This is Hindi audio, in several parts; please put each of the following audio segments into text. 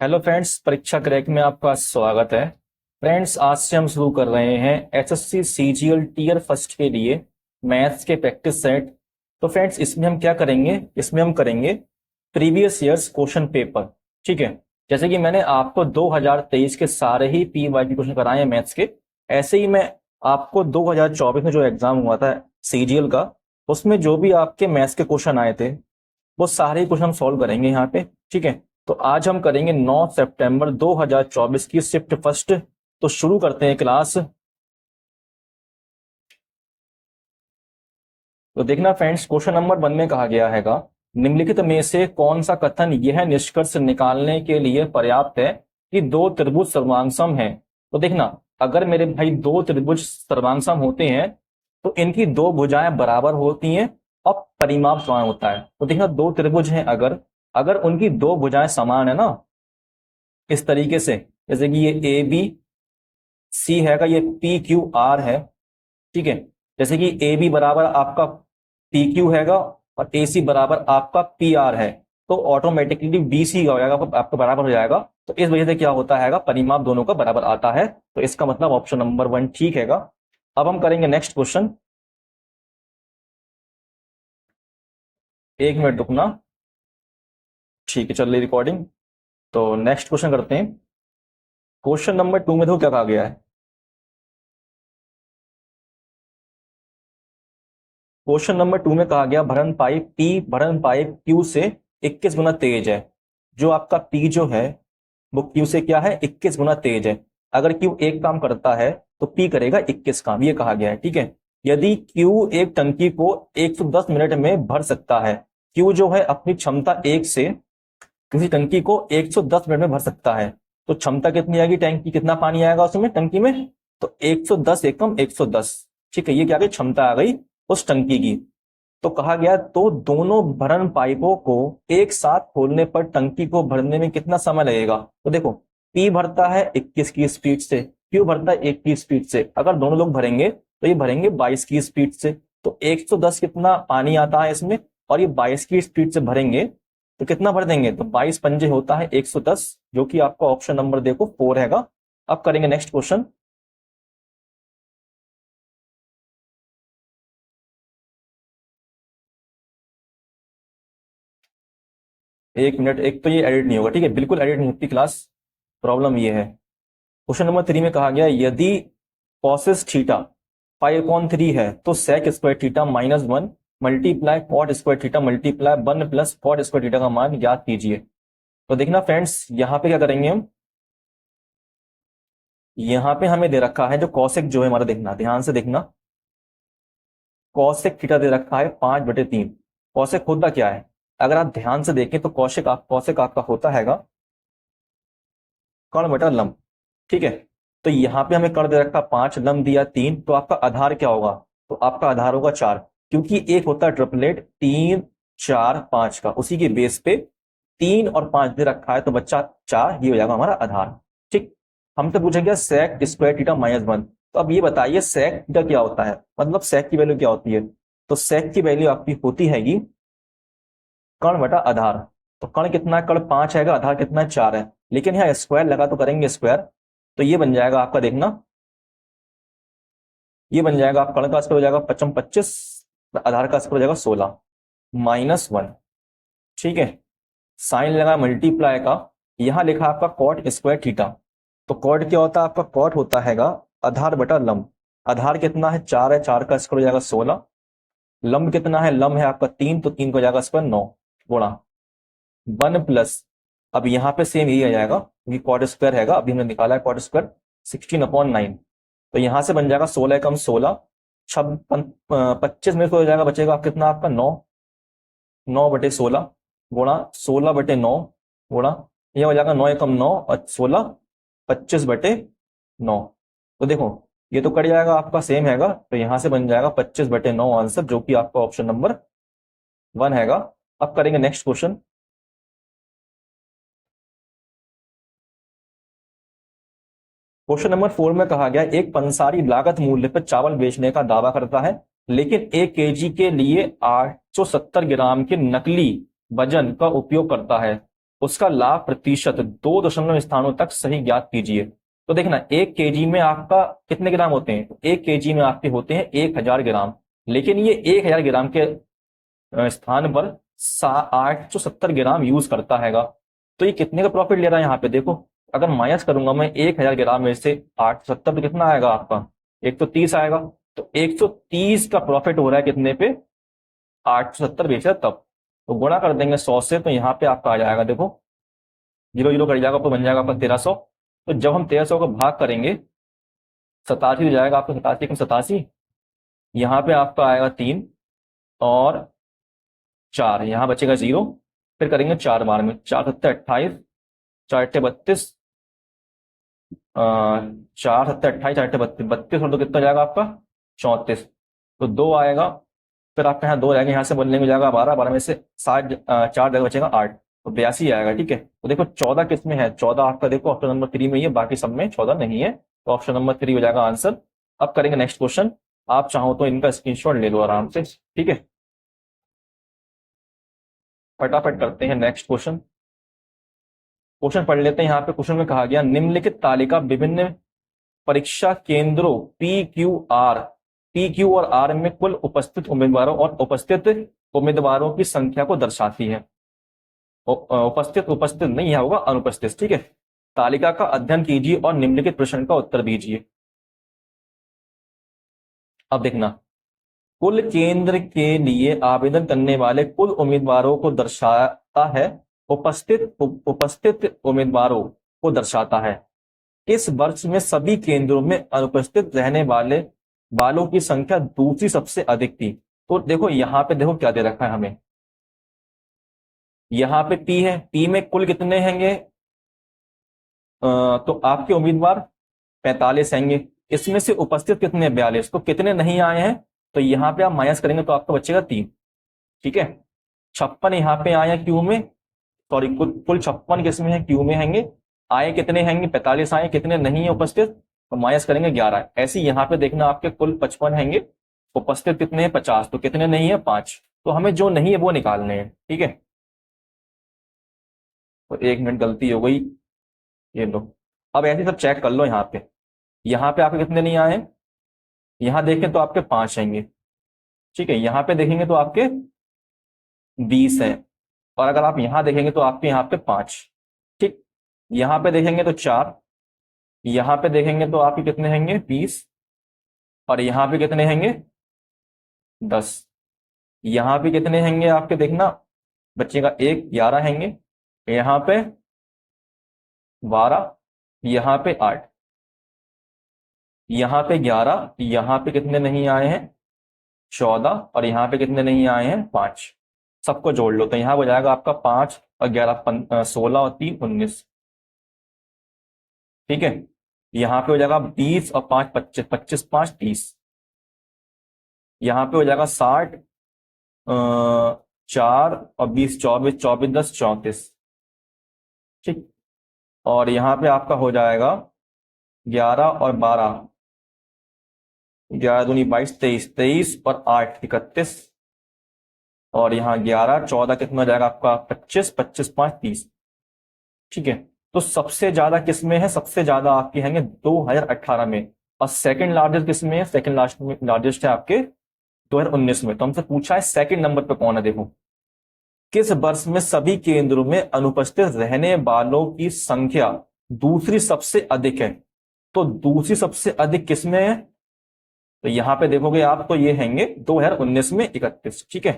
हेलो फ्रेंड्स, परीक्षा क्रैक में आपका स्वागत है। फ्रेंड्स, आज से हम शुरू कर रहे हैं एसएससी सीजीएल टीयर फर्स्ट के लिए मैथ्स के प्रैक्टिस सेट। तो फ्रेंड्स, इसमें हम क्या करेंगे? इसमें हम करेंगे प्रीवियस ईयर्स क्वेश्चन पेपर। ठीक है। जैसे कि मैंने आपको 2023 के सारे ही पीवाई के क्वेश्चन कराए हैं मैथ्स के, ऐसे ही मैं आपको 2024 में जो एग्जाम हुआ था सीजीएल का, उसमें जो भी आपके मैथ्स के क्वेश्चन आए थे वो सारे क्वेश्चन हम सॉल्व करेंगे यहाँ पे। ठीक है। तो आज हम करेंगे 9 सितंबर 2024 की शिफ्ट फर्स्ट। तो शुरू करते हैं क्लास। तो देखना फ्रेंड्स, क्वेश्चन नंबर 1 में कहा गया हैगा, निम्नलिखित में से कौन सा कथन यह निष्कर्ष निकालने के लिए पर्याप्त है कि दो त्रिभुज सर्वांगसम हैं। तो देखना, अगर मेरे भाई दो त्रिभुज सर्वांगसम होते हैं तो इनकी दो भुजाएं बराबर होती हैं और परिमाप समान होता है। तो देखना, दो त्रिभुज हैं, अगर अगर उनकी दो भुजाएं समान है ना, इस तरीके से, जैसे कि ये ए बी सी हैगा, ये पी क्यू आर है। ठीक है। जैसे कि ए बी बराबर आपका पी क्यू हैगा और ए सी बराबर आपका पी आर है, तो ऑटोमेटिकली बी सी हो जाएगा, आपका बराबर हो जाएगा। तो इस वजह से क्या होता है, परिमाप दोनों का बराबर आता है। तो इसका मतलब ऑप्शन नंबर 1 ठीक हैगा। अब हम करेंगे नेक्स्ट क्वेश्चन। 1 मिनट रुकना। ठीक है, चल रही रिकॉर्डिंग। तो नेक्स्ट क्वेश्चन करते हैं। क्वेश्चन नंबर 2 में तो क्या कहा गया है? क्वेश्चन नंबर 2 में कहा गया भरण पाइप P भरण पाइप Q से 21 गुना तेज है। जो आपका P जो है वो Q से क्या है, 21 गुना तेज है। अगर Q एक काम करता है तो P करेगा 21 काम, ये कहा गया है। ठीक है। यदि Q एक टंकी को 110 मिनट में भर सकता है, Q जो है अपनी क्षमता 1 से किसी टंकी को 110 मिनट में भर सकता है, तो क्षमता कितनी आएगी, टैंक की कितना पानी आएगा उसमें टंकी में? तो 110 एकम 110। ठीक है, ये क्या गई, क्षमता आ गई उस टंकी की। तो कहा गया तो दोनों भरण पाइपों को एक साथ खोलने पर टंकी को भरने में कितना समय लगेगा? तो देखो, पी भरता है 21 की स्पीड से, क्यू भरता है 1 की स्पीड से। अगर दोनों लोग भरेंगे तो ये भरेंगे 22 की स्पीड से। तो 110 कितना पानी आता है इसमें, और ये 22 की स्पीड से भरेंगे तो कितना भर देंगे? तो 22 पंजे होता है 110, जो कि आपका ऑप्शन नंबर देखो 4 हैगा। अब करेंगे नेक्स्ट क्वेश्चन। 1 मिनट, एक तो ये एडिट नहीं होगा, ठीक है, बिल्कुल एडिट नहीं होती क्लास, प्रॉब्लम ये है। क्वेश्चन नंबर 3 में कहा गया यदि कॉसेस थीटा π/3 है तो sec square theta -1 multiply cot square theta multiply 1 plus cot square theta का मान याद कीजिए। तो देखना फ्रेंड्स, यहाँ पे क्या करेंगे हम, यहाँ पे हमें दे रखा है जो कॉसेक जो है हमारा, देखना ध्यान से देखना, कॉसेक थीटा दे रखा है 5/3। कॉसेक होता क्या है, अगर आप ध्यान से देखें तो कॉसेक आपका होता हैगा कर्ण बटा लंब। ठीक है। तो यहाँ पे हमें कर्ण दे रखा 5, लंब दिया 3, तो आपका आधार क्या होगा? तो आपका आधार होगा 4, क्योंकि एक होता है ट्रिपलेट 3 4 5 का, उसी के बेस पे 3 और 5 दे रखा है तो बच्चा 4, ये हो जाएगा हमारा आधार। ठीक। हमसे पूछा गया सेक स्क्वायर थीटा -1। तो अब ये बताइए सेक थीटा क्या होता है, मतलब सेक की वैल्यू क्या होती है? तो सेक की वैल्यू आपकी होती हैगी कर्ण बटा आधार। तो कर्ण कितना है, कर्ण 5 है, आधार कितना है, 4 है। लेकिन यहाँ स्क्वायर लगा तो करेंगे स्क्वायर, तो ये बन जाएगा आपका, देखना ये बन जाएगा, आप कर्ण का स्क्वायर हो जाएगा 5 25, आधार का स्क्वायर हो जाएगा 16 -1। ठीक है। साइन लगा मल्टीप्लाई का, यहां लिखा आपका कॉट स्क्वायर थीटा। तो कॉट क्या होता है आपका, कॉट होता हैगा आधार बटा लंब। आधार कितना है, 4 है, 4 का स्क्वायर हो जाएगा 16। लंब कितना है, लंब है आपका 3, तो 3 को जाएगा स्क्वायर 9 गुणा 1 प्लस, अब यहाँ पे सेम यही आ जाएगा क्योंकि कॉट स्क्वायर हैगा, अभी हमने निकाला है कॉट स्क्वायर 16/9। तो यहां से बन जाएगा 16 कम 16, 25 में से हो जाएगा, बचेगा आप कितना आपका 9, 9/16 गुणा 16/9 गुणा, यह हो जाएगा 9 एकम 9 और 16 25/9। तो देखो ये तो कट जाएगा आपका, सेम हैगा, तो यहां से बन जाएगा 25/9 आंसर, जो कि आपका ऑप्शन नंबर 1 हैगा। अब करेंगे नेक्स्ट क्वेश्चन। क्वेश्चन नंबर 4 में कहा गया एक पंसारी लागत मूल्य पर चावल बेचने का दावा करता है, लेकिन 1 केजी के लिए 870 ग्राम के नकली वजन का उपयोग करता है। उसका लाभ प्रतिशत 2 दशमलव स्थानों तक सही ज्ञात कीजिए। तो देखना 1 केजी में आपका कितने ग्राम होते हैं, तो 1 केजी में आपके होते हैं 1000 ग्राम, लेकिन ये 1000 ग्राम के स्थान पर 870 ग्राम यूज करता हैगा। तो ये कितने का प्रॉफिट ले रहा है यहाँ पे देखो, अगर माइनस करूंगा मैं 1000 ग्राम में से 870, तो कितना आएगा आपका 130 आएगा। तो 130 का प्रॉफिट हो रहा है कितने पे, 870 बेच रहा है तब। तो गुणा कर देंगे 100 से, तो यहाँ पे आपका आ जाएगा देखो 0 0 कट जाएगा, तो बन जाएगा आपका 1300। तो जब हम 1300 का भाग करेंगे 87 हो जाएगा आपका, 87 यहाँ पे आपका आएगा 3 और 4, यहाँ बचेगा 0, फिर करेंगे 4 बार में, 4 सत्ते 28, 4 अट्ठे 32, 4 सत्ते 28, 4 अट्ठे 32, 32 और 2 कितना जाएगा आपका 34, तो 2 आएगा। फिर आपके यहाँ 2 रहेंगे, यहाँ से बनने में जाएगा 12, 12 में से 7 4 जगह बचेगा 8, तो 82 आएगा। ठीक है, तो देखो 14 किस में है, 14 आपका देखो ऑप्शन नंबर 3 में ही है, बाकी सब में 14 नहीं है, तो ऑप्शन नंबर 3 हो जाएगा आंसर। अब करेंगे नेक्स्ट क्वेश्चन, आप चाहो तो इनका स्क्रीनशॉट ले लो आराम से। ठीक है, फटाफट करते हैं नेक्स्ट क्वेश्चन। क्वेश्चन पढ़ लेते हैं। यहाँ पे क्वेश्चन में कहा गया निम्नलिखित तालिका विभिन्न परीक्षा केंद्रों पी क्यू और आर में कुल उपस्थित उम्मीदवारों और उपस्थित उम्मीदवारों की संख्या को दर्शाती है। उपस्थित उपस्थित नहीं है, होगा अनुपस्थित। ठीक है, तालिका का अध्ययन कीजिए और निम्नलिखित प्रश्न का उत्तर दीजिए। अब देखना, कुल केंद्र के लिए आवेदन करने वाले कुल उम्मीदवारों को दर्शाता है, उपस्थित उम्मीदवारों को दर्शाता है। इस वर्ष में सभी केंद्रों में अनुपस्थित रहने वालों की संख्या दूसरी सबसे अधिक थी। तो देखो यहाँ पे देखो क्या दे रखा है हमें, यहाँ पे पी है, पी में कुल कितने हैंगे, तो आपके उम्मीदवार 45 हैंगे, इसमें से उपस्थित कितने 42, तो कितने नहीं आए हैं, तो यहाँ पे आप माइनस करेंगे तो आपका बचेगा 3। ठीक है, 56 यहाँ पे आए हैं क्यू में, सॉरी कुल 56 किसमें है, क्यू में हैंगे, आए कितने हैंगे 45 आए, कितने नहीं है उपस्थित, तो माइनस करेंगे 11। ऐसे यहाँ पे देखना आपके कुल 55 हैंगे, उपस्थित कितने हैं 50, तो कितने नहीं है 5, तो हमें जो नहीं है वो निकालने हैं। ठीक है, तो 1 मिनट गलती हो गई, ये लो। अब ऐसे सब चेक कर लो, यहाँ पे आपके कितने नहीं आए हैं, यहाँ देखें तो आपके 5 आएंगे। ठीक है, यहाँ पे देखेंगे तो आपके 20 है, और अगर आप यहाँ देखेंगे तो आपके यहाँ पे 5। ठीक, यहाँ पे देखेंगे तो 4, यहाँ पे देखेंगे तो आपके कितने हैंगे 20, और यहाँ पे कितने हैंगे 10, यहाँ पे कितने हैंगे आपके देखना बच्चेगा 1, 11 हैंगे, यहाँ पे 12, यहाँ पे 8, यहाँ पे 11, यहाँ पे कितने नहीं आए हैं 14, और यहाँ पे कितने नहीं आए हैं 5। सबको जोड़ लो तो यहाँ हो जाएगा आपका 5 और 11 16 और 3 19। ठीक है, यहाँ पे हो जाएगा 20 और 5 25, 25 5 30, यहाँ पे हो जाएगा 60, 4 और 20 24, 24 10 34। ठीक, और यहाँ पे आपका हो जाएगा 11 और 12, 11 दूनी 22 23, 23 और 8 31, और यहाँ 11 14 कितना हो जाएगा आपका 25, 25 5 30। ठीक है, तो सबसे ज्यादा किस में है, सबसे ज्यादा आपके हैंगे 2018 में, और सेकंड लार्जेस्ट किस में है, सेकंड लार्जेस्ट है आपके 2019 में। तो हमसे पूछा है सेकंड नंबर पे कौन है, देखो किस वर्ष में सभी केंद्रों में अनुपस्थित रहने वालों की संख्या दूसरी सबसे अधिक है। तो दूसरी सबसे अधिक किस में है, तो यहां पे देखोगे आप तो ये हैंगे 2019 में 31। ठीक है,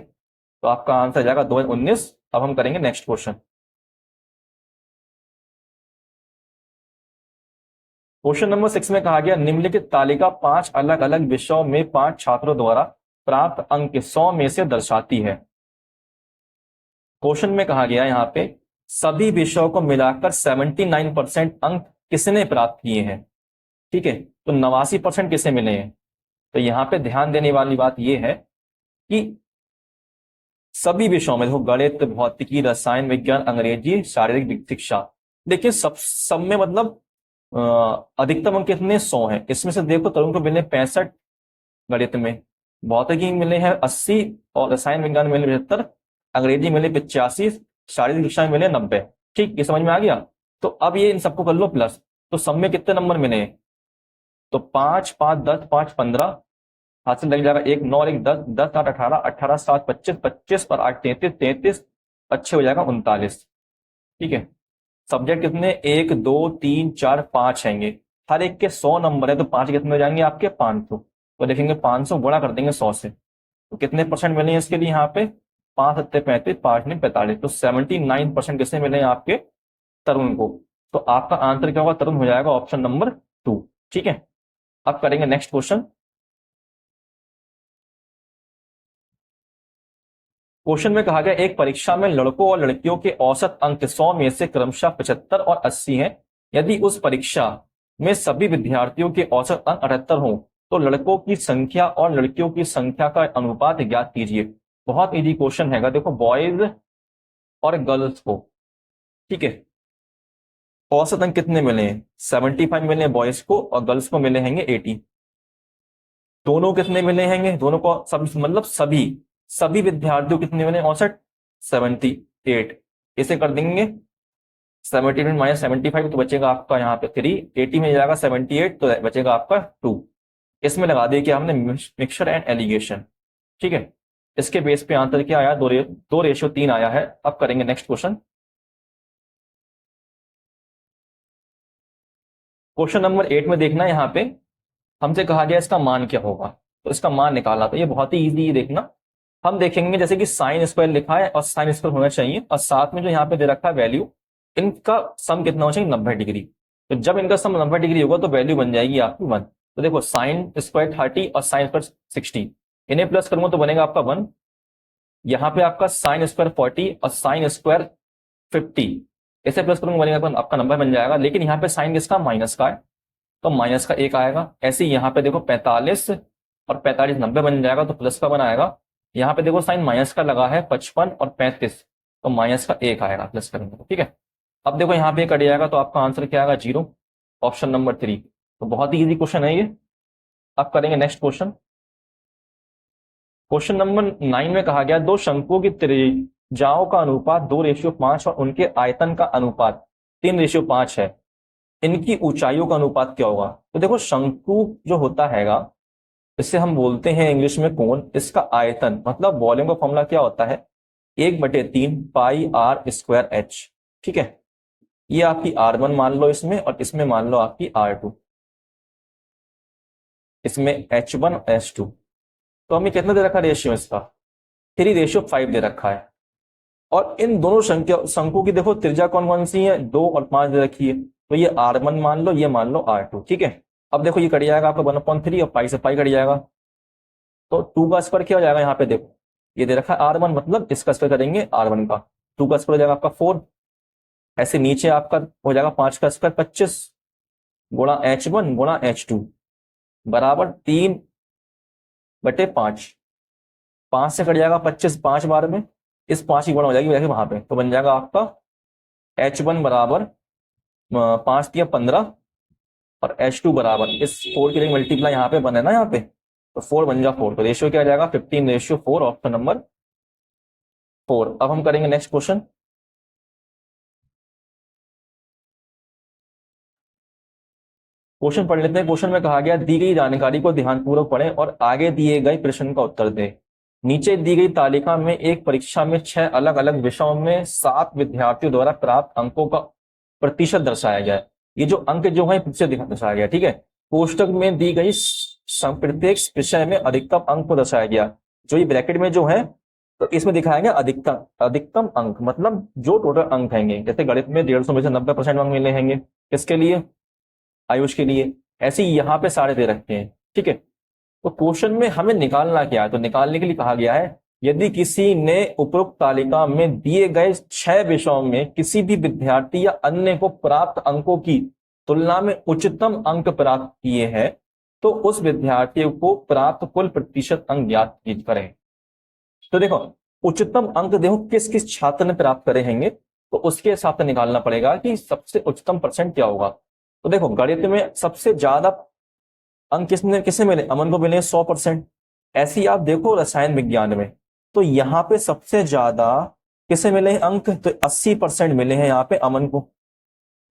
तो आपका आंसर जाएगा 2019। अब हम करेंगे नेक्स्ट क्वेश्चन। क्वेश्चन नंबर 6 में कहा गया निम्नलिखित तालिका 5 अलग अलग विषयों में 5 छात्रों द्वारा प्राप्त अंक 100 में से दर्शाती है। क्वेश्चन में कहा गया यहाँ पे सभी विषयों को मिलाकर 79% अंक किसने प्राप्त किए हैं। ठीक है, तो 89% किसे मिले हैं। तो यहाँ पे ध्यान देने वाली बात यह है कि सभी विषयों में देखो गणित, भौतिकी, रसायन विज्ञान, अंग्रेजी, शारीरिक शिक्षा, देखिए सब में मतलब अधिकतम अंक कितने 100 हैं। इसमें से देखो तरुण को मिले 65, गणित में, भौतिकी मिले हैं 80, और रसायन विज्ञान मिले 75, अंग्रेजी मिले 85, शारीरिक शिक्षा में मिले 90। ठीक, ये समझ में आ गया। तो अब ये इन सबको कर लो प्लस, तो सब में कितने नंबर मिले हैं, तो 5 5 10 5 15, हाथ से लग जाएगा 1 9 और 1 10, 10 8 18, 18 7 25, 25 और 8 33, 33 अच्छे हो जाएगा 39। ठीक है, सब्जेक्ट कितने 1 2 3 4 5 आएंगे, हर एक के 100 नंबर है, तो 5 कितने हो जाएंगे आपके 500। तो देखेंगे 500 गुणा कर देंगे 100 से, तो कितने परसेंट मिले हैं इसके लिए यहाँ पे, 5 सत्ते 35, 5 नहीं 45, तो 79% किसने मिले हैं आपके, तरुण को। तो आपका आंसर क्या होगा, तरुण हो जाएगा ऑप्शन नंबर 2। ठीक है, अब करेंगे नेक्स्ट क्वेश्चन। क्वेश्चन में कहा गया एक परीक्षा में लड़कों और लड़कियों के औसत अंक 100 में से क्रमशः 75 और 80 हैं। यदि उस परीक्षा में सभी विद्यार्थियों के औसत अंक 78 हों तो लड़कों की संख्या और लड़कियों की संख्या का अनुपात ज्ञात कीजिए। बहुत इजी क्वेश्चन हैगा, देखो बॉयज और गर्ल्स को, ठीक है, औसत अंक कितने मिले हैं, 75 मिले हैं बॉयज को और गर्ल्स को मिले हैं 80। दोनों कितने मिले हैं, दोनों को सब मतलब सभी सभी विद्यार्थियों कितने मिले औसत 78। इसे कर देंगे 78 माइनस 75, तो बचेगा आपका यहाँ पे 3, 80 में जाएगा 78, तो बचेगा आपका 2। इसमें लगा दिया कि हमने मिक्सचर एंड एलिगेशन। ठीक है, इसके बेस पे आंसर क्या आया, 2:3 आया है। अब करेंगे नेक्स्ट क्वेश्चन। क्वेश्चन नंबर 8 में देखना, यहाँ पे हमसे कहा गया इसका मान क्या होगा, तो इसका मान निकालना। तो ये बहुत ही ईजी है, देखना हम देखेंगे जैसे कि साइन स्क्वायर लिखा है और साइन स्क्वायर होना चाहिए, और साथ में जो यहाँ पे दे रखा है वैल्यू, इनका सम कितना होना चाहिए 90 डिग्री। तो जब इनका सम 90 डिग्री होगा तो वैल्यू बन जाएगी आपकी 1। तो देखो साइन स्क्वायर 30 और साइन स्क्वायर 60, इन्हें प्लस करूंगा तो बनेगा आपका 1। यहाँ पे आपका साइन स्क्वायर 40 और साइन स्क्वायर 50, इसे प्लस करूंगा बनेगा आपका नंबर बन जाएगा। लेकिन यहाँ पे साइन किसका, माइनस का है, तो माइनस का 1 आएगा। ऐसे ही यहाँ पे देखो 45 और 45 90 बन जाएगा, तो प्लस का 1 आएगा। यहाँ पे देखो साइन माइनस का लगा है 55 और 35, तो माइनस का 1 आएगा प्लस करेंगे तो। ठीक है, अब देखो यहाँ पे कट जाएगा, तो आपका आंसर क्या आएगा 0, ऑप्शन नंबर 3। तो बहुत ही इजी क्वेश्चन है ये। अब करेंगे नेक्स्ट क्वेश्चन। क्वेश्चन नंबर 9 में कहा गया दो शंकुओं की त्रिज्याओं का अनुपात 2:5 और उनके आयतन का अनुपात 3:5 है। इनकी ऊंचाइयों का अनुपात क्या होगा। तो देखो शंकु जो होता हैगा, इससे हम बोलते हैं इंग्लिश में कोन, इसका आयतन मतलब वॉल्यूम का फॉर्मूला क्या होता है, 1/3 पाई आर स्क्वायर एच। ठीक है, ये आपकी R1 मान लो इसमें, और इसमें मान लो आपकी R2, इसमें H1 H2। तो हमें कितना दे रखा है रेशियो इसका, 3:5 दे रखा है। और इन दोनों शंकुओं की देखो त्रिज्या कौन कौन सी है, 2 और 5 दे रखी है। तो ये R1 मान लो, ये मान लो R2। ठीक है, अब देखो ये कट जाएगा आपका 1/3 और पाई से पाई कट जाएगा, तो 2 का स्क्वायर क्या हो जाएगा, यहाँ पे देखो ये दे रखा है R1, मतलब इसका स्क्वायर करेंगे R1 का, 2 का स्क्वायर हो जाएगा आपका 4। ऐसे नीचे आपका हो जाएगा 5 का स्क्वायर 25 गुणा H1 गुणा H2 बराबर 3/5। 5 से कट जाएगा 25 5 बार में, इस 5 की गुणा हो जाएगी वहां पे, तो बन जाएगा आपका H1 बराबर 5 दिया 15 और H2 बराबर इस 4 के लिए मल्टीप्लाई यहाँ पे बने ना, यहाँ पे तो 4 बन जा 4, तो रेशियो क्या आ जाएगा 15:4, ऑप्शन नंबर 4। अब हम करेंगे नेक्स्ट क्वेश्चन। क्वेश्चन पढ़ लेते हैं। क्वेश्चन में कहा गया दी गई जानकारी को ध्यानपूर्वक पढ़ें और आगे दिए गए प्रश्न का उत्तर दें। नीचे दी गई तालिका में एक परीक्षा में 6 अलग अलग विषयों में 7 विद्यार्थियों द्वारा प्राप्त अंकों का प्रतिशत दर्शाया गया है। ये जो अंक जो है प्रतिशत दर्शाया गया। ठीक है, कोष्टक में दी गई प्रत्येक विषय में अधिकतम अंक को दर्शाया गया। जो ये ब्रैकेट में जो है, तो इसमें दिखाया गया अधिकतम अंक, मतलब जो टोटल अंक हैंगे। जैसे गणित में 150 में से 90% अंक मिले हैंगे, किसके लिए, आयुष के लिए। ऐसे ही यहाँ पे सारे दे रखे हैं। ठीक है, तो क्वेश्चन में हमें निकालना क्या है, तो निकालने के लिए कहा गया है यदि किसी ने उपरोक्त तालिका में दिए गए 6 विषयों में किसी भी विद्यार्थी या अन्य को प्राप्त अंकों की तुलना में उच्चतम अंक प्राप्त किए हैं, तो उस विद्यार्थी को प्राप्त कुल प्रतिशत अंक ज्ञात करें। तो देखो उच्चतम अंक देखो किस किस छात्र ने प्राप्त करे हैंगे, तो उसके हिसाब से निकालना पड़ेगा कि सबसे उच्चतम परसेंट क्या होगा। तो देखो गणित में सबसे ज्यादा अंक किसने मिले, अमन को मिले 100%। ऐसे ही आप देखो रसायन विज्ञान में, तो यहाँ पे सबसे ज्यादा किसे मिले हैं अंक? तो 80% मिले हैं यहाँ पे अमन को।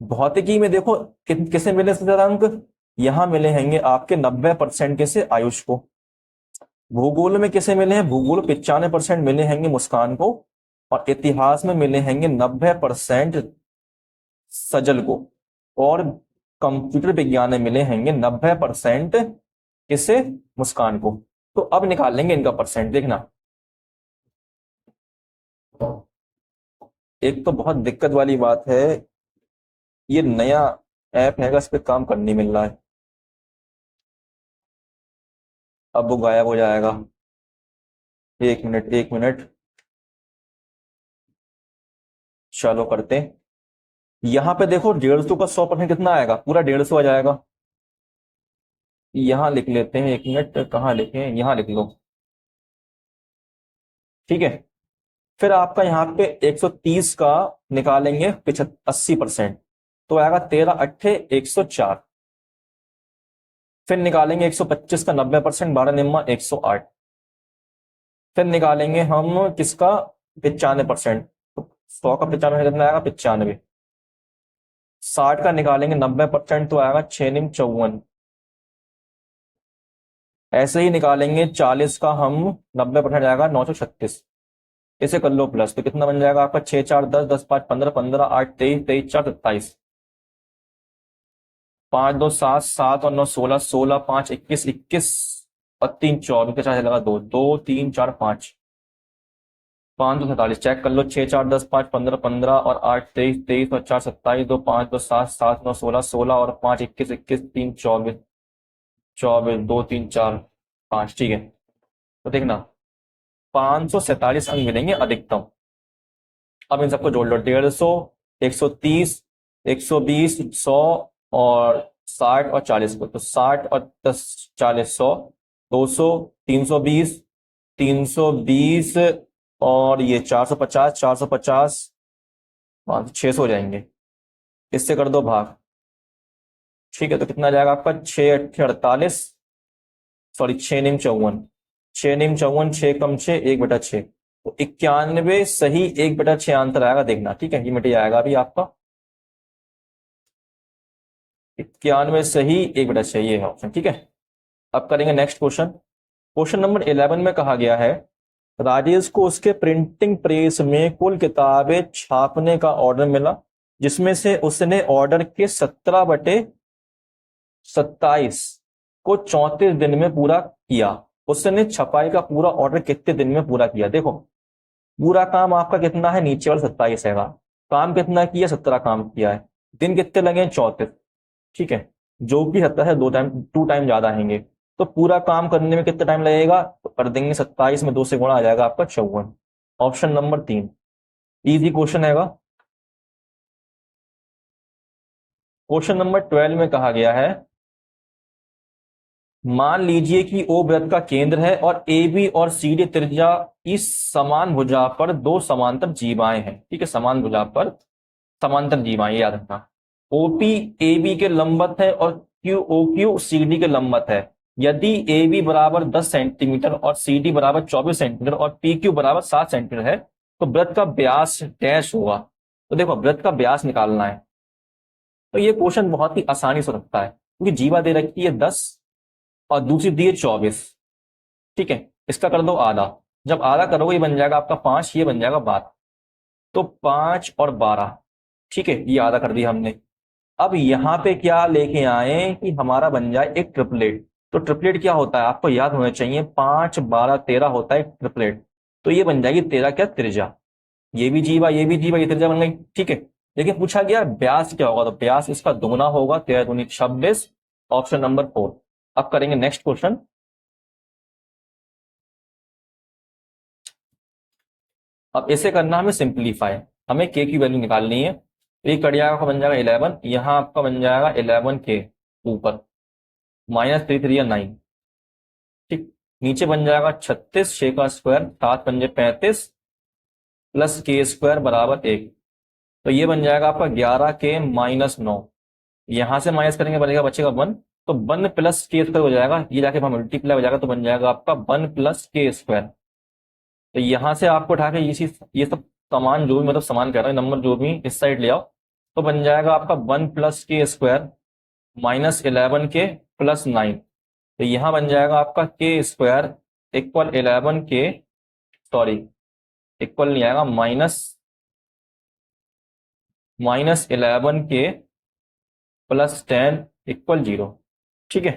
भौतिकी में देखो किसे मिले सबसे ज्यादा अंक? यहाँ मिले हैंगे आपके 90% किसे? आयुष को। भूगोल में किसे मिले हैं? भूगोल 95% मिले हैंगे मुस्कान को, और इतिहास में मिले हैंगे 90% सजल को, और कंप्यूटर विज्ञान में मिले हैंगे 90% किसे? मुस्कान को। तो अब निकाल लेंगे इनका परसेंट, देखना। एक तो बहुत दिक्कत वाली बात है, ये नया ऐप है, इस पे काम करने मिल रहा है, अब वो गायब हो जाएगा। एक मिनट एक मिनट, चलो करते हैं। यहाँ पे देखो 150 का 100% कितना आएगा? पूरा 150 आ जाएगा। यहाँ लिख लेते हैं, एक मिनट, कहाँ लिखें? यहाँ लिख लो, ठीक है। फिर आपका यहाँ पे 130 का निकालेंगे 80%, तो आएगा 13 अट्ठे 104। फिर निकालेंगे 125 का 90%, 12 निम्मा 108। फिर निकालेंगे हम किसका? 95%, तो 100 का 95 कितना आएगा? 95। 60 का निकालेंगे 90%, तो आएगा 6 निम 54। ऐसे ही निकालेंगे 40 का हम 90% आएगा 936। इसे कर लो प्लस, तो कितना बन जाएगा आपका? 6 4 10, 10 5 15, 15 8 23, 23 4 27, 5 2 7, 7 और 9 16, 16 5 21, 21 और 3 24, 50 लगा 2 2 3 4 5, 5 2 47। चेक कर लो, 6 4 10 5 15, 15 और 8 23, 23 और 4 27, 2 5 2 7, 7 9 16, 16 और 5 21, 21 3 24, 24 2 3 4 5, ठीक है। तो देखना 547 अंक मिलेंगे अधिकतम। अब इन सबको जोड़ लो, 150, 130, 120, 100 और 60 और 40 को, तो 60 और 10 40 100, 200, 320, 320 और ये 450, 450, 600 हो जाएंगे। इससे कर दो भाग, ठीक है। तो कितना जाएगा आपका? 6 अट्ठे 48, सॉरी 6 निम 54, 6 निम 54, 6 कम 6 1/6, तो 91 सही 1/6 आंसर आएगा, देखना, ठीक है। ये मिट जाएगा अभी आपका, 91 सही 1/6, ये है ऑप्शन, ठीक है। अब करेंगे नेक्स्ट क्वेश्चन। क्वेश्चन नंबर 11 में कहा गया है, राजेश को उसके प्रिंटिंग प्रेस में कुल किताबें छापने का ऑर्डर मिला, जिसमें से उसने ऑर्डर के 17/27 को 34 दिन में पूरा किया। उसने छपाई का पूरा ऑर्डर कितने दिन में पूरा किया? देखो पूरा काम आपका कितना है? नीचे वाला 27 है, काम कितना किया? 17 काम किया है। दिन कितने लगे? 34, ठीक है। जो भी 17 है 2 टाइम ज्यादा आएंगे, तो पूरा काम करने में कितना टाइम लगेगा? तो कर देंगे 27 में 2 से गुणा, आ जाएगा आपका 54। ऑप्शन नंबर 3 इजी क्वेश्चन हैगा। क्वेश्चन नंबर 12 में कहा गया है, मान लीजिए कि ओ वृत्त का केंद्र है और ए बी और सी डी त्रिज्या इस समान भुजा पर दो समांतर जीवाएं हैं, ठीक है। समान भुजा पर समांतर जीवाएं, याद रखना। ओपी ए बी के लंबवत है और Q O Q C D के लंबवत है। यदि ए बी बराबर 10 सेंटीमीटर और सी डी बराबर 24 सेंटीमीटर और पी क्यू बराबर 7 सेंटीमीटर है, तो वृत्त का व्यास डैश होगा। तो देखो वृत्त का व्यास निकालना है, तो ये क्वेश्चन बहुत ही आसानी से रखता है, क्योंकि जीवा दे रखी है 10 और दूसरी दी है 24, ठीक है। इसका कर दो आधा, जब आधा करोगे ये बन जाएगा आपका 5, ये बन जाएगा 12, तो 5 और 12, ठीक है, ये आधा कर दिया हमने। अब यहां पे क्या लेके आए कि हमारा बन जाए एक ट्रिपलेट। तो ट्रिपलेट क्या होता है आपको याद होना चाहिए, 5 12 13 होता है ट्रिपलेट। तो ये बन जाएगी 13 क्या? त्रिज्या। ये भी जीवा ये भी जीवा, ये त्रिज्या बन गई, ठीक है। लेकिन पूछा गया व्यास क्या होगा, तो व्यास इसका दुगुना होगा, 13 दूनी 26, ऑप्शन नंबर 4। अब करेंगे नेक्स्ट क्वेश्चन। अब इसे करना हमें सिंप्लीफाई, हमें के की वैल्यू निकालनी है। तो ये कट जाएगा, बन जाएगा 11, यहां आपका बन जाएगा 11 के ऊपर -3 3 9, ठीक। नीचे बन जाएगा 36, 6 का स्क्वायर 7 पंजे 35 प्लस के स्क्वायर बराबर 1। तो ये बन जाएगा आपका 11 के -9, यहां से माइनस करेंगे बनेगा, बचेगा 1, तो 1 प्लस के स्क्वायर हो जाएगा, ये जाके मल्टीप्लाई हो जाएगा, तो बन जाएगा आपका 1 प्लस के स्क्वायर। तो यहां से आपको उठा के ये सब समान जो भी, मतलब समान कह रहा है, नंबर जो भी इस साइड ले आओ, तो बन जाएगा आपका 1 प्लस के स्क्वायर माइनस 11 के प्लस 9। तो यहां बन जाएगा आपका के स्क्वायर इक्वल 11 के, सॉरी इक्वल नहीं आएगा, माइनस 11 के प्लस 10 इक्वल 0। ठीक है,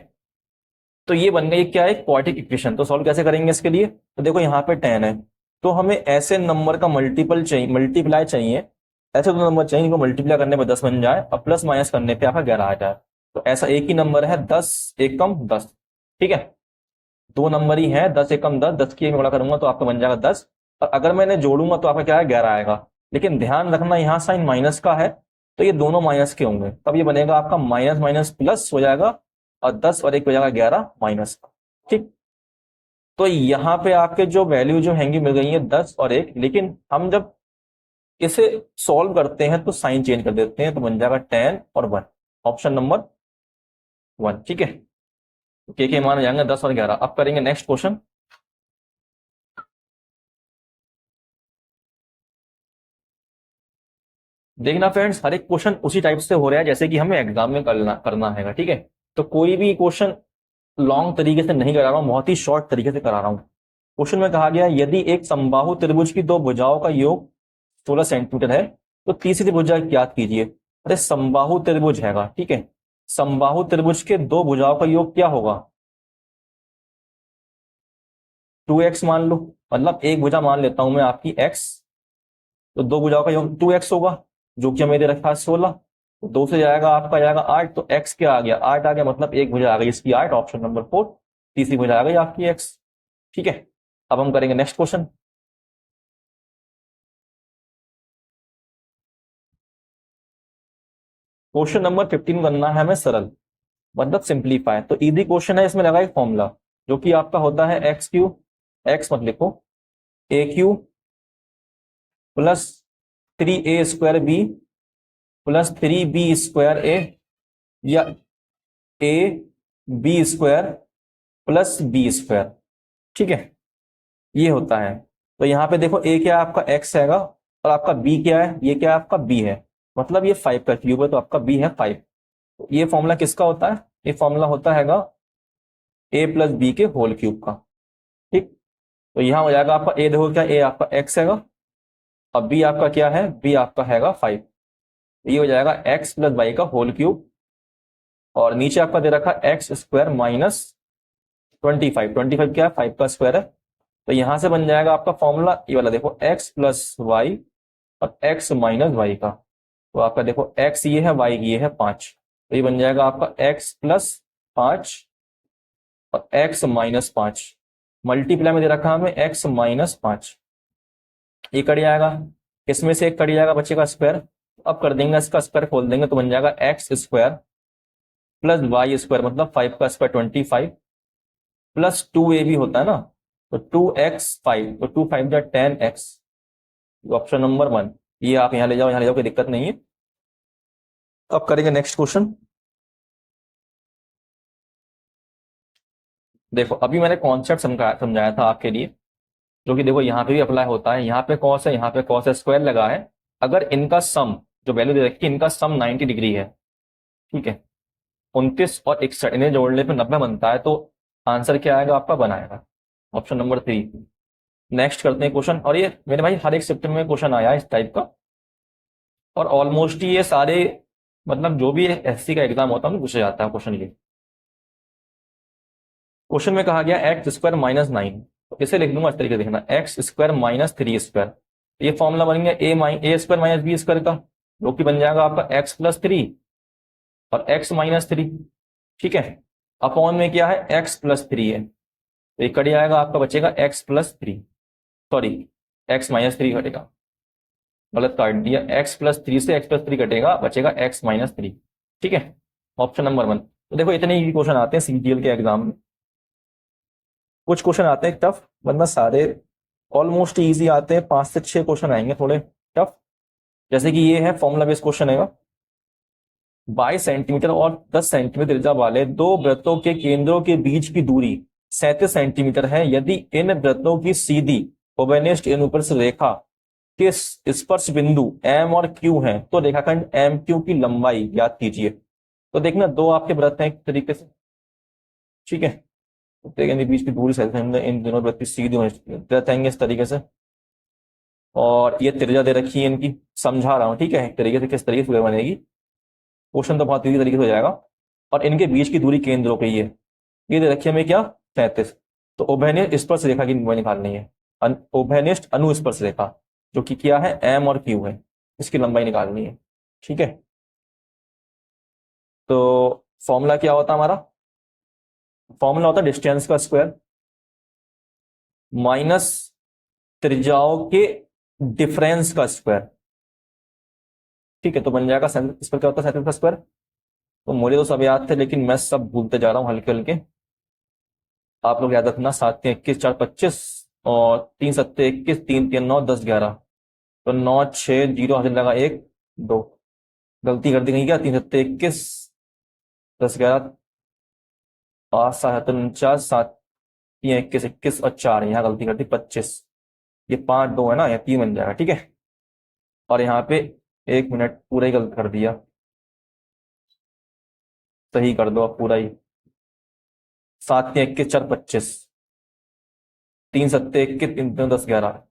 तो ये बन गई क्या है, क्वाड्रेटिक इक्वेशन। तो सॉल्व कैसे करेंगे इसके लिए, तो देखो यहाँ पे 10 है, तो हमें ऐसे नंबर का मल्टीप्लाई चाहिए, ऐसे दो नंबर चाहिए जिनको मल्टीप्लाई करने पे 10 बन जाए और प्लस माइनस करने पे आपका 11 आ जाए। तो ऐसा एक ही नंबर है 10 एकम 10। ठीक है, दो नंबर ही है 10 एकम 10, 10 की एक में गुणा करूंगा तो आपका बन जाएगा 10, और अगर मैंने जोड़ूंगा तो आपका क्या है 11 आएगा। लेकिन ध्यान रखना यहाँ साइन माइनस का है, तो ये दोनों माइनस के होंगे, तब ये बनेगा आपका माइनस माइनस प्लस हो जाएगा, और 10 और 1 हो जाएगा 11 माइनस का। ठीक, तो यहाँ पे आपके जो वैल्यू जो हैंगी मिल गई है 10 और 1, लेकिन हम जब इसे सॉल्व करते हैं तो साइन चेंज कर देते हैं, तो बन जाएगा 10 और 1, ऑप्शन नंबर 1। ठीक है, के मान जाएंगे 10 और 11। अब करेंगे नेक्स्ट क्वेश्चन। देखना फ्रेंड्स, हर एक क्वेश्चन उसी टाइप से हो रहा है जैसे कि हमें एग्जाम में करना है। ठीक है, तो कोई भी क्वेश्चन लॉन्ग तरीके से नहीं करा रहा हूं, बहुत ही शॉर्ट तरीके से करा रहा हूं। क्वेश्चन में कहा गया यदि एक समबाहु त्रिभुज की दो भुजाओं का योग 16 सेंटीमीटर है तो तीसरी भुजा ज्ञात कीजिए। अरे समबाहु त्रिभुज हैगा, ठीक है, समबाहु त्रिभुज के दो भुजाओं का योग क्या होगा, 2x मान लो, मतलब एक भुजा मान लेता हूं मैं आपकी x, तो दो भुजाओं का योग 2x होगा, जो कि हमें दे रखा है 16, तो 2 से जाएगा आपका जाएगा 8, तो x क्या आ गया 8 आ गया, मतलब एक भुजा आ गई इसकी 8, ऑप्शन नंबर 4, तीसरी भुजा आ गई आपकी x। ठीक है, अब हम करेंगे नेक्स्ट क्वेश्चन। क्वेश्चन नंबर 15 करना है हमें सरल, मतलब सिंप्लीफाई। तो इजी क्वेश्चन है, इसमें लगा एक फॉर्मूला जो कि आपका होता है एक्स क्यू, एक्स मत लिखो, a cube plus 3a² b plus 3b² a, या a B square plus b²। ठीक है, ये होता है। तो यहां पे देखो ए क्या है आपका x हैगा, और आपका b क्या है, ये क्या है आपका b है, मतलब ये 5 का क्यूब है, तो आपका b है 5। तो ये फॉर्मूला किसका होता है, ये फॉर्मूला होता हैगा a प्लस बी के होल क्यूब का। ठीक, तो यहां हो जाएगा आपका a, देखो क्या a आपका x हैगा, अब b आपका क्या है, b आपका हैगा 5, ये हो जाएगा x प्लस वाई का होल क्यूब, और नीचे आपका दे रखा x² माइनस 25, 25 क्या है 5 का स्क्वायर है। तो यहां से बन जाएगा आपका फॉर्मूला ये वाला, देखो x प्लस वाई और x माइनस वाई का, तो आपका देखो x ये है, y ये है 5, तो ये बन जाएगा आपका x प्लस 5 और x माइनस 5, मल्टीप्लाई में दे रखा हमें x माइनस 5, ये कट जाएगा, इसमें से एक कट जाएगा, बचेगा स्क्वायर। अब कर देंगे इसका स्क्वायर खोल देंगे, तो बन जाएगा x² प्लस y² मतलब 5 का स्क्वायर 25 प्लस 2a भी होता है ना, तो 2x5, तो 2 5 जा 10x, ऑप्शन नंबर 1। ये आप यहां ले जाओ, यहां ले जाओ, कोई दिक्कत नहीं है। अब करेंगे नेक्स्ट क्वेश्चन। देखो अभी मैंने कॉन्सेप्ट समझाया था आपके लिए, जो कि देखो यहाँ पे भी अप्लाई होता है, यहाँ पे कॉस है, यहाँ पे कॉस स्क्वायर लगा है, अगर इनका सम जो वैल्यू दे रखी है, इनका सम 90 डिग्री है, ठीक है, 29 और 61 इन्हें जोड़ने पे 90 बनता है, तो आंसर क्या आएगा आपका बनाएगा, ऑप्शन नंबर 3। नेक्स्ट करते हैं क्वेश्चन, और ये मेरे भाई हर एक सेक्टर में क्वेश्चन आया है इस टाइप का, और ऑलमोस्ट ये सारे, मतलब जो भी एससी का एग्जाम होता है पूछा जाता है क्वेश्चन ये। क्वेश्चन में कहा गया x² माइनस 9, तो इसे लिख दूंगा इस तरीके से, देखना x² माइनस 3², ये फॉर्मूला बन गया a² माइनस b² का, जो कि बन जाएगा आपका x प्लस 3 और x माइनस 3। ठीक है, अपॉन में क्या है x प्लस 3 है, तो ये कट जाएगा, आपका बचेगा x plus 3, sorry x minus 3 कटेगा, गलत काट दिया, x प्लस 3 से x प्लस 3 कटेगा, बचेगा x माइनस 3। ठीक है, ऑप्शन नंबर 1। तो देखो इतने ही क्वेश्चन आते हैं सीजीएल के एग्जाम में, कुछ क्वेश्चन आते हैं टफ, वरना सारे ऑलमोस्ट इजी आते हैं, 5 से 6 क्वेश्चन आएंगे थोड़े टफ, जैसे कि ये है फॉर्मूला बेस्ड क्वेश्चन है, 22 सेंटीमीटर और 10 सेंटीमीटर त्रिज्या वाले दो वृत्तों के केंद्रों के बीच की दूरी 37 सेंटीमीटर है, यदि इन वृत्तों की सीधी ओबेनिस्ट अनुप्रस्थ रेखा के स्पर्श बिंदु एम और क्यू हैं तो रेखाखंड एम क्यू की लंबाई ज्ञात कीजिए। तो देखना दो आपके वृत्त हैं एक तरीके से, ठीक है, तो इनके बीच की दूरी इन दोनों वृत्त की सीधी वृत्त आएंगे इस तरीके से, और ये त्रिज्या दे रखी है इनकी, समझा रहा हूं ठीक है, एक तरीके से किस तरीके से बनेगी, क्वेश्चन तो बहुत इजी तरीके से हो जाएगा। और इनके बीच की दूरी केंद्रों की है, ये दे रखी है हमें क्या 33। तो उभयनिष्ठ स्पर्श रेखा की लंबाई निकालनी है, उभयनिष्ठ अनुस्पर्श रेखा जो कि क्या है एम और क्यू है, इसकी लंबाई निकालनी है, ठीक है। तो फॉर्मूला क्या होता है हमारा, फॉर्मूला होता है डिस्टेंस का स्क्वायर माइनस त्रिज्याओं के डिफरेंस का स्क्वायर, ठीक है। तो बन जाएगा इस पर क्या होता है 37 का स्क्वायर। तो मुझे तो सब याद थे लेकिन मैं सब भूलते जा रहा हूँ हल्के हल्के, आप लोग याद रखना। 7 3 21 4 25 और 3 7 21 3 3 9 10 11, तो 9 6 0 हाथ लगा 1 2, गलती कर दी कहीं क्या, 3 7 21 10 11 5 7 7 49 7 3 21 21 और 4, यहाँ गलती कर दी 25, ये 5 2 है ना, ये 3 बन जाएगा, ठीक है। और यहाँ पे 1 मिनट पूरा ही गलत कर दिया, सही कर दो अब पूरा ही। 7 3 21 4 25, 3 7 21 3 3 10 11,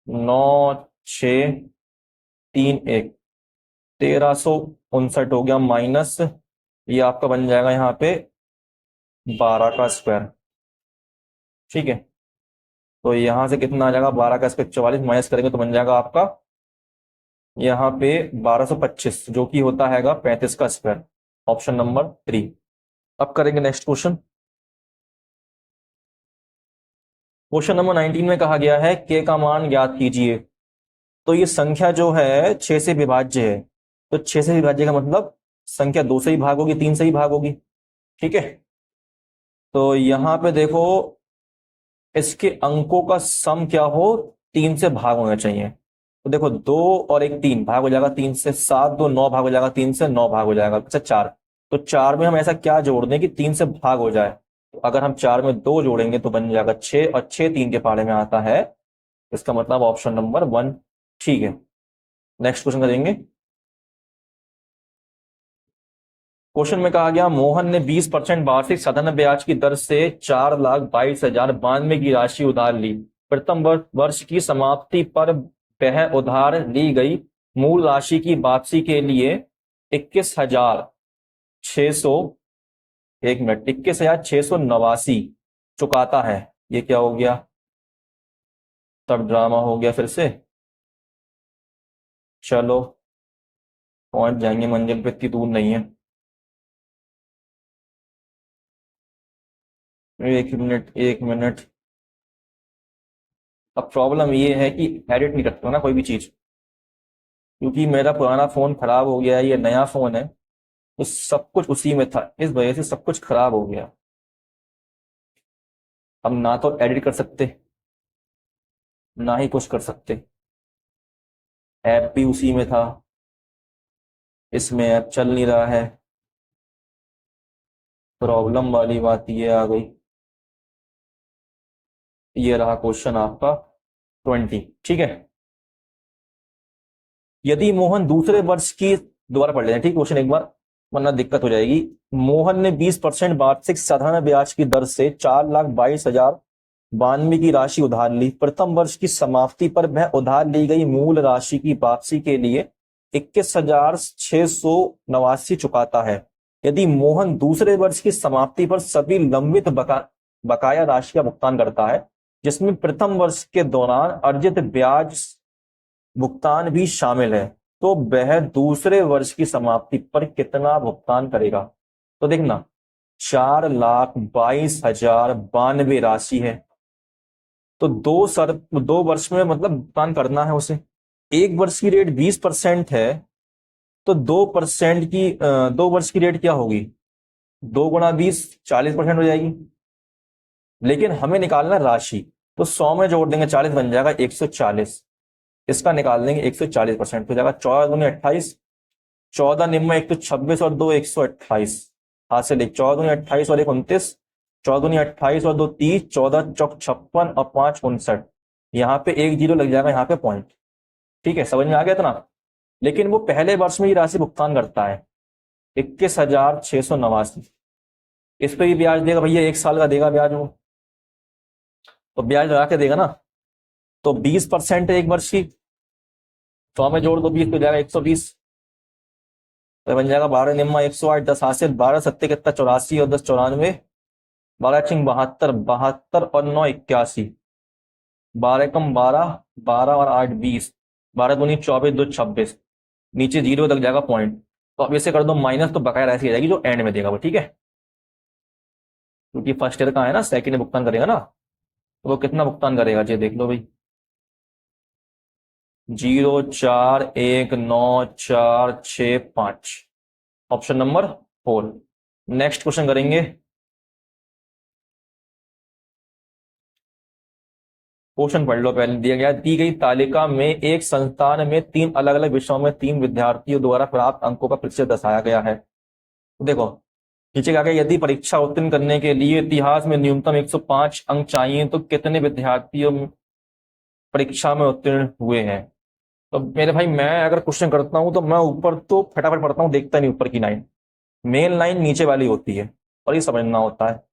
9 6 3 1, 1359 हो गया, माइनस ये आपका बन जाएगा यहाँ पे 12 का स्क्वायर, ठीक है। तो यहां से कितना आ जाएगा 12 का स्क्वायर 44, माइनस करेंगे तो बन जाएगा आपका यहाँ पे 1225 जो कि होता हैगा 35 का स्क्वायर, ऑप्शन नंबर 3। अब करेंगे नेक्स्ट क्वेश्चन। क्वेश्चन नंबर 19 में कहा गया है के का मान ज्ञात कीजिए। तो ये संख्या जो है 6 से विभाज्य है, तो 6 से विभाज्य का मतलब संख्या 2 से ही भाग होगी 3 से ही भाग होगी, ठीक है। तो यहां पे देखो इसके अंकों का सम क्या हो, 3 से भाग होना चाहिए। तो देखो 2 और 1 3 भाग हो जाएगा 3 से, 7 2 9 भाग हो जाएगा 3 से, 9 भाग हो जाएगा, अच्छा 4। तो 4 में हम ऐसा क्या जोड़ दें कि 3 से भाग हो जाए, तो अगर हम 4 में 2 जोड़ेंगे तो बन जाएगा 6, और 6 3 के पाड़े में आता है, इसका मतलब ऑप्शन नंबर 1 ठीक है। नेक्स्ट क्वेश्चन करेंगे। क्वेश्चन में कहा गया मोहन ने 20% वार्षिक साधारण ब्याज की दर से 4,22,092 की राशि उधार ली। प्रथम वर्ष की समाप्ति पर वह उधार ली गई मूल राशि की वापसी के लिए 21,600 1 मिनट 21,689 चुकाता है। ये क्या हो गया, सब ड्रामा हो गया फिर से। चलो पहुंच जाएंगे मंजिल पे, इतनी दूर नहीं है। 1 मिनट अब प्रॉब्लम ये है कि एडिट नहीं करता ना कोई भी चीज, क्योंकि मेरा पुराना फोन खराब हो गया है, ये नया फोन है, तो सब कुछ उसी में था, इस वजह से सब कुछ खराब हो गया। अब ना तो एडिट कर सकते ना ही कुछ कर सकते, ऐप भी उसी में था, इसमें ऐप चल नहीं रहा है, प्रॉब्लम वाली बात ये आ गई। ये रहा क्वेश्चन आपका 20, ठीक है। यदि मोहन दूसरे वर्ष की, दोबारा पढ़ लेना ठीक क्वेश्चन एक बार वरना दिक्कत हो जाएगी। मोहन ने 20% वार्षिक साधारण ब्याज की दर से 4,22,092 की राशि उधार ली। प्रथम वर्ष की समाप्ति पर वह उधार ली गई मूल राशि की वापसी के लिए 21,689 चुकाता है। यदि मोहन दूसरे वर्ष की समाप्ति पर सभी लंबित बकाया राशि का भुगतान करता है, जिसमें प्रथम वर्ष के दौरान अर्जित ब्याज भुगतान भी शामिल है, तो वह दूसरे वर्ष की समाप्ति पर कितना भुगतान करेगा। तो देखना 4,22,092 राशि है, तो 2 वर्ष में मतलब भुगतान करना है उसे। एक वर्ष की रेट 20% है, तो 2% की 2 वर्ष की रेट क्या होगी, 2 × 20 40% हो जाएगी। लेकिन हमें निकालना राशि, तो 100 में जोड़ देंगे 40 बन जाएगा 140, इसका निकाल देंगे 140% हो जाएगा। 14 दूनी 28, 14 निम्न 1 तो 26 और 2 128, हाथ से देख 14 दूनी 28 और 1 29, 14 दूनी 28 और 2 30, 14 चौक 56 और 5 59, यहाँ पे 1 0 लग जाएगा, यहाँ पे पॉइंट, ठीक है, समझ में आ गया इतना। लेकिन वो पहले वर्ष में ही राशि भुगतान करता है 21,689। इस पे भी ब्याज देगा भैया, 1 साल का देगा ब्याज वो, तो ब्याज लगा के देगा ना। तो 20% एक वर्ष की, 100 में जोड़ दो 20 हो जाएगा 120, तो बन जाएगा 12 निम्मा 108, 10 हासिल, 12 सत्ते कितना 84 और 10 94, 12 छिंग 72, 72 और 9 81, 12 कम 12, 12 और 8 20, 12 दूनी 24, 2 26, नीचे जीरो तक जाएगा पॉइंट। तो अब इसे कर दो माइनस, तो बकाया राशि आ जाएगी जो एंड में देगा वो, ठीक है। क्योंकि फर्स्ट ईयर का है ना, सेकंड में भुगतान करेगा ना, तो वो कितना भुगतान करेगा जी देख लो भाई, 0419465, ऑप्शन नंबर 4। नेक्स्ट क्वेश्चन करेंगे। क्वेश्चन पढ़ लो पहले, दिया गया दी गई तालिका में एक संस्थान में 3 अलग अलग विषयों में 3 विद्यार्थियों द्वारा प्राप्त अंकों का प्रतिशत दर्शाया गया है। तो देखो नीचे क्या गया, यदि परीक्षा उत्तीर्ण करने के लिए इतिहास में न्यूनतम 105 अंक चाहिए तो कितने विद्यार्थियों परीक्षा में उत्तीर्ण हुए हैं। तो मेरे भाई मैं अगर क्वेश्चन करता हूं तो मैं ऊपर तो फटाफट पढ़ता हूं, देखता नहीं ऊपर की लाइन, मेन लाइन नीचे वाली होती है और ये समझना होता है।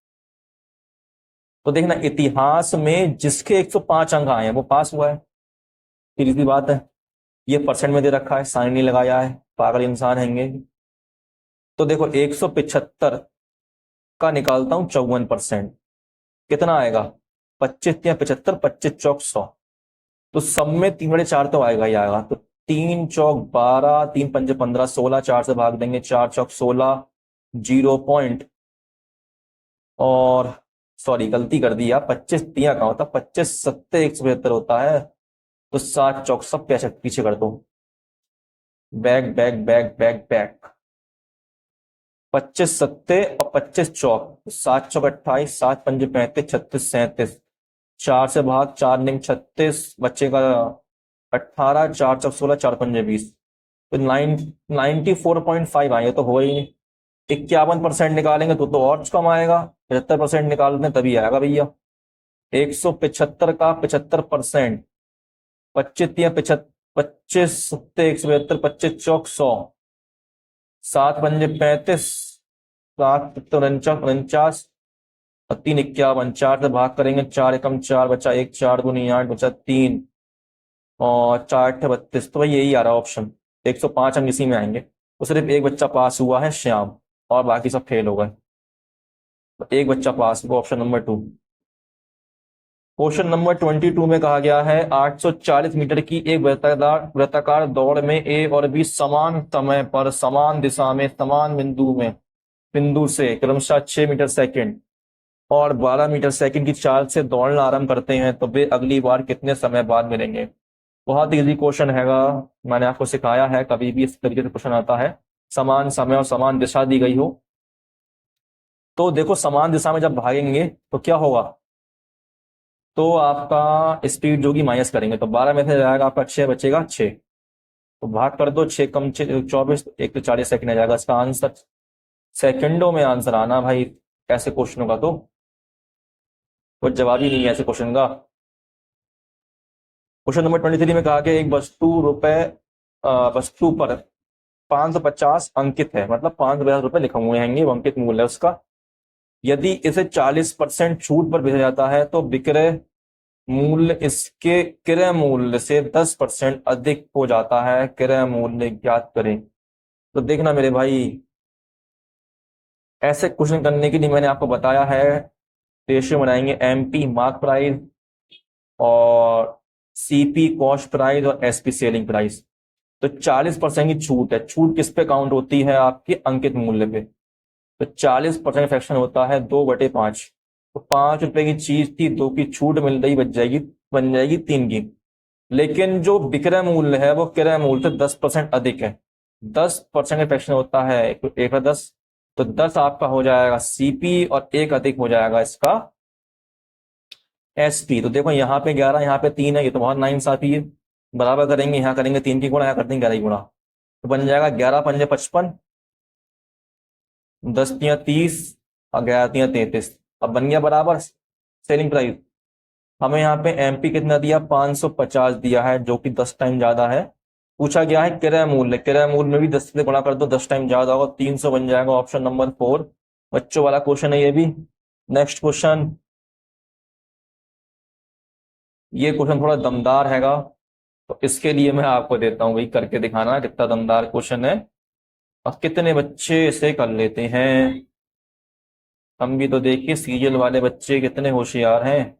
तो देखना, इतिहास में जिसके 105 अंक आए हैं वो पास हुआ है, सीधी सी बात है। ये परसेंट में दे रखा है, साइन नहीं लगाया है, पागल इंसान हैंगे। तो देखो 175 का निकालता हूं 54%, कितना आएगा 25 या 75, 25 चौक 100, तो सब में 3/4 तो आएगा ही आएगा। तो 3 चौक 12, 3 पंजे 15, 16, 4 से भाग देंगे, 4 चौक 16, 0 पॉइंट, और सॉरी गलती कर दी यार, 25 तिया का होता, 25 सत्ते 175 होता है, तो 7 चौक सब पीछे कर दो, back back back back back, 25 सत्ते और 25 चौक, 7 चौक 28, 7 पंजे 35, 36 37, 4 से भाग, 4 निम 36, बच्चे का 18, 4 चौक 16, 4 पंजे 20, तो 94.5 आए तो हो ही नहीं। 51% निकालेंगे तो और कम आएगा, 75% निकाल दें तभी आएगा भैया। 175 का 75%, 25 या 25, 25 सत्ते 172, 25 चौक 100, 7 पंजे 35, 7 49, और 3 51, 4 से भाग करेंगे, 4 एकम 4 बचा 1, 4 दूनी 8 बचा 3, और 4 अट्ठे 32, तो भाई यही आ रहा है ऑप्शन। 105 अंक इसी में आएंगे। तो सिर्फ एक बच्चा पास हुआ है श्याम, और बाकी सब फेल हो गए, तो एक बच्चा पास हुआ, ऑप्शन नंबर 2। क्वेश्चन नंबर 22 में कहा गया है 840 मीटर की एक वृत्ताकार दौड़ में ए और बी समान समय पर समान दिशा में समान बिंदु से क्रमशः 6 मीटर सेकंड और 12 मीटर सेकंड की चाल से दौड़ना आरंभ करते हैं, तो वे अगली बार कितने समय बाद मिलेंगे। बहुत इजी क्वेश्चन हैगा, मैंने आपको सिखाया है, कभी भी इस तरीके से क्वेश्चन आता है, समान समय और समान दिशा दी गई हो, तो देखो समान दिशा में जब भागेंगे तो क्या होगा, तो आपका स्पीड जो कि माइनस करेंगे, तो 12 में से जाएगा आपका 6 बचेगा 6, तो भाग कर दो, 6 कम 6 24, 1 तो 40 सेकंड आ जाएगा इसका आंसर। सेकंडों में आंसर आना भाई ऐसे क्वेश्चनों का, तो कोई जवाब ही नहीं है ऐसे क्वेश्चन का। क्वेश्चन नंबर 23 में कहा कि एक वस्तु पर 550 अंकित है, मतलब 550 रुपए लिखे हुए हैं, वो अंकित मूल्य है उसका। यदि इसे 40% छूट पर बेचा जाता है तो विक्रय मूल्य इसके क्रय मूल्य से 10% अधिक हो जाता है, क्रय मूल्य ज्ञात करें। तो देखना मेरे भाई, ऐसे क्वेश्चन करने के लिए मैंने आपको बताया है, रेशियो बनाएंगे एमपी मार्क प्राइस और सीपी कॉस्ट प्राइस और एसपी सेलिंग प्राइस। तो 40% की छूट है, छूट किस पे काउंट होती है, आपके अंकित मूल्य पे। तो 40% फ्रैक्शन होता है 2/5, तो 5 रुपए की चीज थी, 2 की छूट मिल रही, बन जाएगी 3 की। लेकिन जो विक्रय मूल्य है वो क्रय मूल्य से 10% अधिक है, 10% का फ्रैक्शन होता है 1/10, तो 10 आपका हो जाएगा सीपी और 1 अधिक हो जाएगा इसका एसपी। तो देखो यहाँ पे 11, यहाँ पे 3 है, ये तो बहुत नाइंसाफी है। बराबर करेंगे, यहाँ करेंगे 3 की गुणा, यहाँ कर देंगे 11 की गुणा, तो बन जाएगा 11 पंजे 55, 10 तिया 30 और 11 तिया 33। अब बन गया बराबर सेलिंग प्राइस। हमें यहाँ पे एमपी कितना दिया, 550 दिया है, जो कि 10 टाइम ज्यादा है। पूछा गया है क्रय मूल्य में भी 10 से गुणा कर दो, 10 टाइम ज्यादा होगा, 300 बन जाएगा। ऑप्शन नंबर 4 बच्चों वाला क्वेश्चन है ये भी। नेक्स्ट क्वेश्चन, ये क्वेश्चन थोड़ा दमदार हैगा, तो इसके लिए मैं आपको देता हूँ भाई, करके दिखाना कितना दमदार क्वेश्चन है और कितने बच्चे इसे कर लेते हैं। हम भी तो देखिए सीरियल वाले बच्चे कितने होशियार हैं।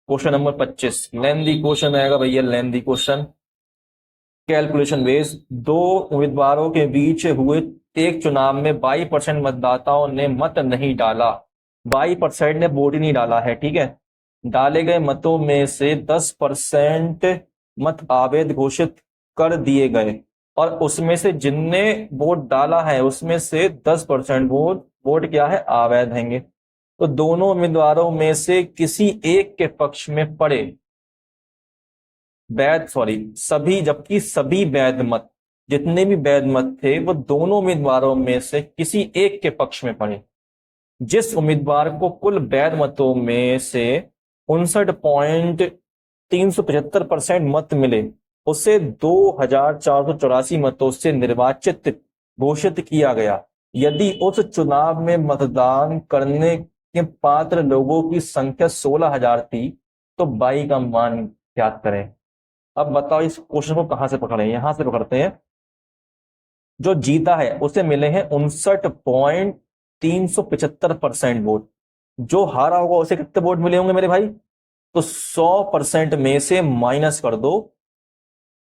क्वेश्चन नंबर 25 लेंदी क्वेश्चन आएगा भैया, लेंदी क्वेश्चन। कैलकुलेशन बेस, दो उम्मीदवारों के बीच हुए एक चुनाव में 22% मतदाताओं ने मत नहीं डाला। 22% ने वोट ही नहीं डाला है, ठीक है। डाले गए मतों में से 10% मत अवैध घोषित कर दिए गए, और उसमें से जिनने वोट डाला है उसमें से 10% वोट वोट क्या है, अवैध हैंगे। तो दोनों उम्मीदवारों में से किसी एक के पक्ष में पड़े वैध, सॉरी सभी, जबकि सभी वैध मत, जितने भी वैध मत थे वो दोनों उम्मीदवारों में से किसी एक के पक्ष में पड़े। जिस उम्मीदवार को कुल वैध मतों में से 59.375% मत मिले उसे 2484 मतों से निर्वाचित घोषित किया गया। यदि उस चुनाव में मतदान करने के पात्र लोगों की संख्या 16,000 थी तो बाई का मान ज्ञात करें। अब बताओ इस क्वेश्चन को कहां से पकड़े, यहां से पकड़ते हैं। जो जीता है उसे मिले हैं 59.375% वोट। जो हारा होगा उसे कितने वोट मिले होंगे मेरे भाई, तो 100% में से माइनस कर दो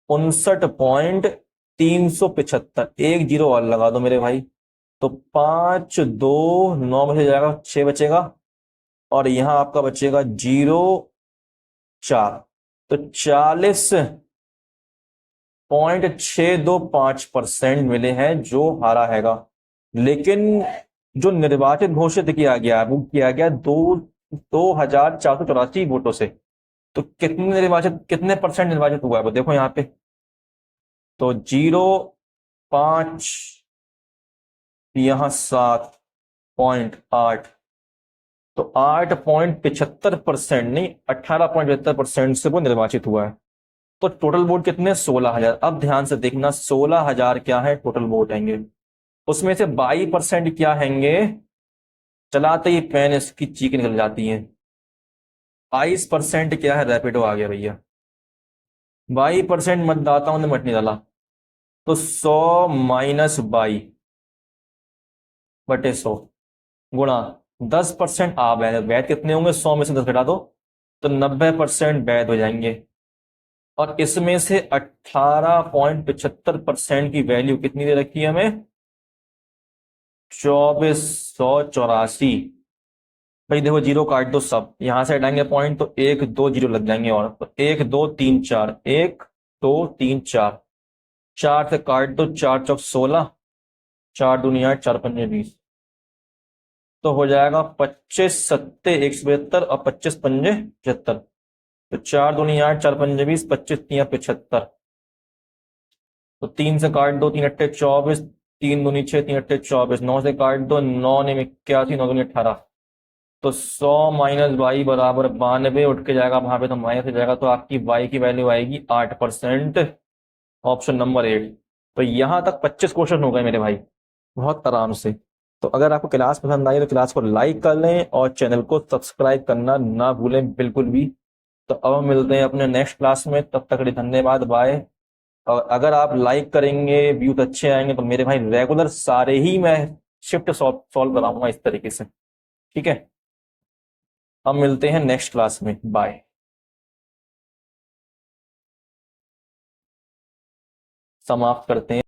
59.375, एक जीरो और लगा दो मेरे भाई, तो 5 2 9 में से जाएगा 6 बचेगा, और यहां आपका बचेगा 0 4, तो 40.625% मिले हैं जो हारा हैगा। लेकिन जो निर्वाचित घोषित किया गया वो किया गया 2484 वोटों से। तो कितने निर्वाचित, कितने परसेंट निर्वाचित हुआ है वो देखो यहाँ पे, तो 0 5, यहां 7.8, तो 8.75% नहीं, 18.75% से वो निर्वाचित हुआ है। तो टोटल वोट कितने, 16,000। अब ध्यान से देखना, 16,000 क्या है, टोटल वोट हैंगे। उसमें से 22% क्या हैंगे, चलाते ही पेन इसकी चीख निकल जाती है। 22% क्या है, रैपिडो आ गया भैया। 22% मतदाताओं ने मत नहीं डाला, तो 100 - 22/100 गुणा 10% आ वैध, वैध कितने होंगे, 100 में से 10 घटा दो तो 90% वैध हो जाएंगे। और इसमें से 18.75% की वैल्यू कितनी दे रखी है हमें, 2484। भाई देखो जीरो काट दो सब, यहां से हटाएंगे पॉइंट तो 1 2 जीरो लग जाएंगे, और तो 1 2 3 4, 1 2 3 4, 4 से काट दो, 4 चौक 16, 4 दूनी 8, 4 पंजे 20, तो हो जाएगा 25 सत्ते 172 और 25 पंजे 75, तो 4 दूनी 8, 4 पंजे 20, 25 तिया 75, तो 3 से काट दो, 3 अट्ठे 24, 3 दूनी 6, 3 अट्ठे 24, 9 से काट दो, 9 ने 81, 9 दूनी 18, तो 100 - y बराबर 92 उठ के जाएगा वहां पे, तो माइनस हो जाएगा, तो आपकी y की वैल्यू आएगी 8%। Option number 8। तो यहां तक 25 क्वेश्चन हो गए मेरे भाई, बहुत आराम से। तो अगर आपको क्लास पसंद आई तो क्लास को लाइक कर लें और चैनल को सब्सक्राइब करना ना भूलें बिल्कुल भी। तो अब हम मिलते हैं अपने नेक्स्ट क्लास में, तब तक के लिए धन्यवाद, बाय। और अगर आप लाइक करेंगे, व्यूज अच्छे आएंगे, तो मेरे भाई रेगुलर सारे ही मैं शिफ्ट सॉल्व कराऊंगा इस तरीके से, ठीक है। हम मिलते हैं नेक्स्ट क्लास में, बाय। समाप्त करते हैं।